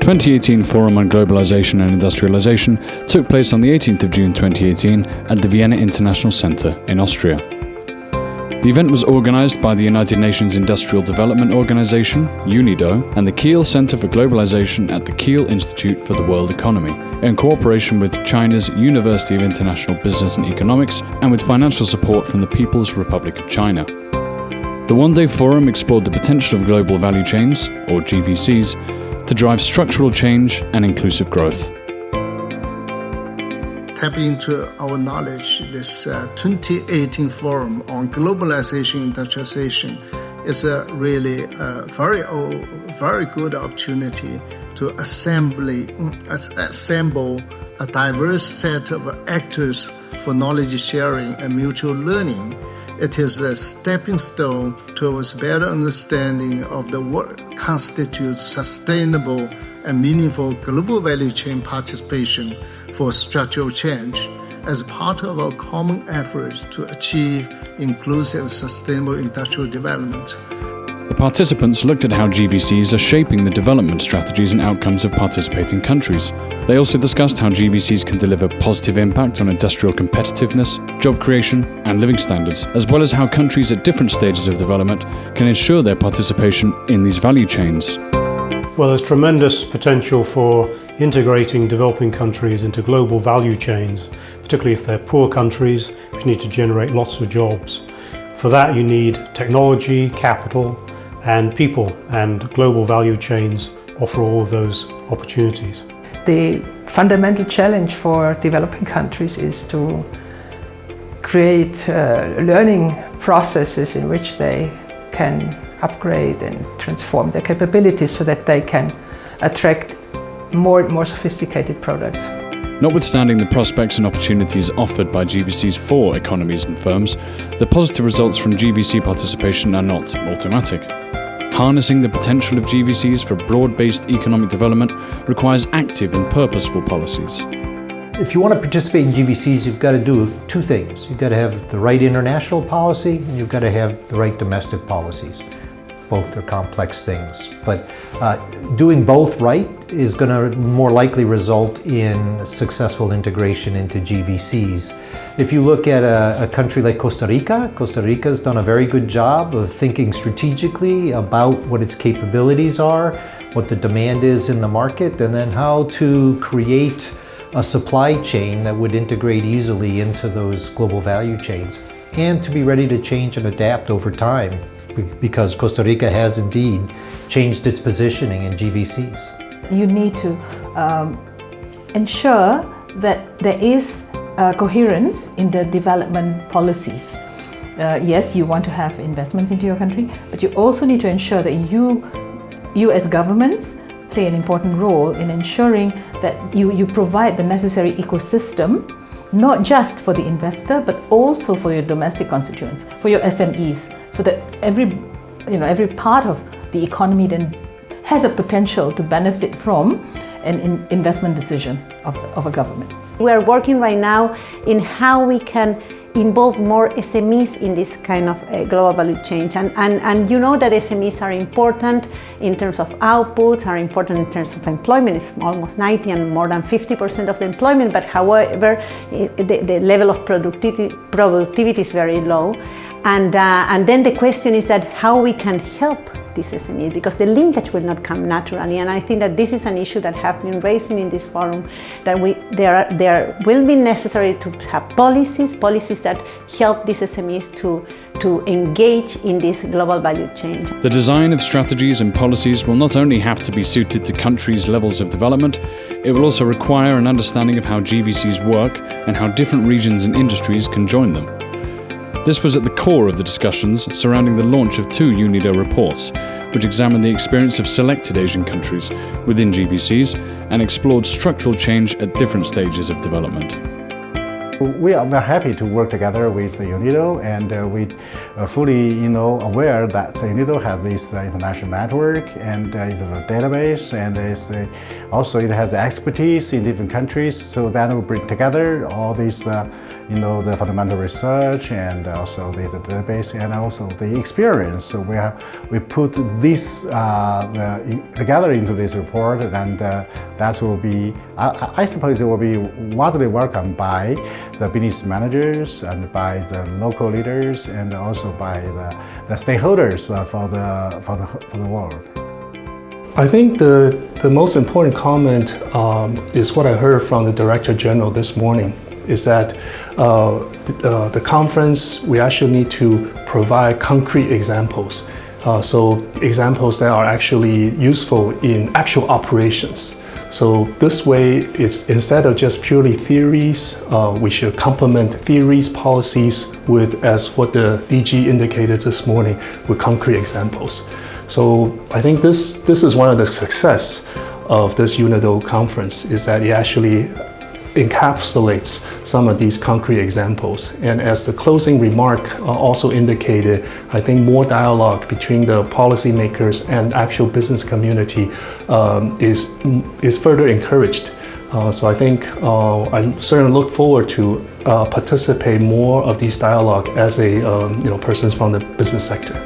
2018 Forum on Globalization and Industrialization took place on the 18th of June 2018 at the Vienna International Centre in Austria. The event was organised by the United Nations Industrial Development Organization, UNIDO, and the Kiel Centre for Globalization at the Kiel Institute for the World Economy, in cooperation with China's University of International Business and Economics and with financial support from the People's Republic of China. The one-day forum explored the potential of global value chains, or GVCs, to drive structural change and inclusive growth. Tapping into our knowledge, this 2018 Forum on Globalization and Industrialization is a really very good opportunity to assemble a diverse set of actors for knowledge sharing and mutual learning. It is a stepping stone towards better understanding of what constitutes sustainable and meaningful global value chain participation for structural change as part of our common efforts to achieve inclusive and sustainable industrial development. The participants looked at how GVCs are shaping the development strategies and outcomes of participating countries. They also discussed how GVCs can deliver positive impact on industrial competitiveness, job creation, and living standards, as well as how countries at different stages of development can ensure their participation in these value chains. Well, there's tremendous potential for integrating developing countries into global value chains, particularly if they're poor countries, which need to generate lots of jobs. For that, you need technology, capital, and people, and global value chains offer all of those opportunities. The fundamental challenge for developing countries is to create learning processes in which they can upgrade and transform their capabilities so that they can attract more and more sophisticated products. Notwithstanding the prospects and opportunities offered by GVCs for economies and firms, the positive results from GVC participation are not automatic. Harnessing the potential of GVCs for broad-based economic development requires active and purposeful policies. If you want to participate in GVCs, you've got to do two things. You've got to have the right international policy, and you've got to have the right domestic policies. Both are complex things, but doing both right is going to more likely result in successful integration into GVCs. If you look at a country like Costa Rica has done a very good job of thinking strategically about what its capabilities are, what the demand is in the market, and then how to create a supply chain that would integrate easily into those global value chains, and to be ready to change and adapt over time, because Costa Rica has indeed changed its positioning in GVCs. You need to ensure that there is coherence in the development policies. Yes, you want to have investments into your country, but you also need to ensure that you as governments play an important role in ensuring that you provide the necessary ecosystem, not just for the investor, but also for your domestic constituents, for your SMEs, so that every part of the economy then has a potential to benefit from an investment decision of a government. We are working right now in how we can involve more SMEs in this kind of global value change. And you know that SMEs are important in terms of outputs, are important in terms of employment. It's almost 90 and more than 50% of the employment, but however, the level of productivity is very low. And then the question is that how we can help this SME, because the linkage will not come naturally. And I think that this is an issue that has been raised in this forum, that there will be necessary to have policies that help these SMEs to engage in this global value chain. The design of strategies and policies will not only have to be suited to countries' levels of development, it will also require an understanding of how GVCs work and how different regions and industries can join them. This was at the core of the discussions surrounding the launch of 2 UNIDO reports, which examined the experience of selected Asian countries within GVCs and explored structural change at different stages of development. We are very happy to work together with UNIDO, and we are fully aware that UNIDO has this international network and is a database, and also it has expertise in different countries. So then we bring together all these, the fundamental research and also the database and also the experience. So we put this together into this report, and that will be, I suppose, it will be widely welcomed by the business managers and by the local leaders and also by the stakeholders for the world. I think the most important comment is what I heard from the Director General this morning, is that the conference, we actually need to provide concrete examples. So examples that are actually useful in actual operations. So this way, it's instead of just purely theories, we should complement theories, policies with, as what the DG indicated this morning, with concrete examples. So I think this is one of the success of this UNIDO conference, is that it actually encapsulates some of these concrete examples. And as the closing remark also indicated, I think more dialogue between the policymakers and actual business community is further encouraged. So I think I certainly look forward to participate more of these dialogue as a persons from the business sector.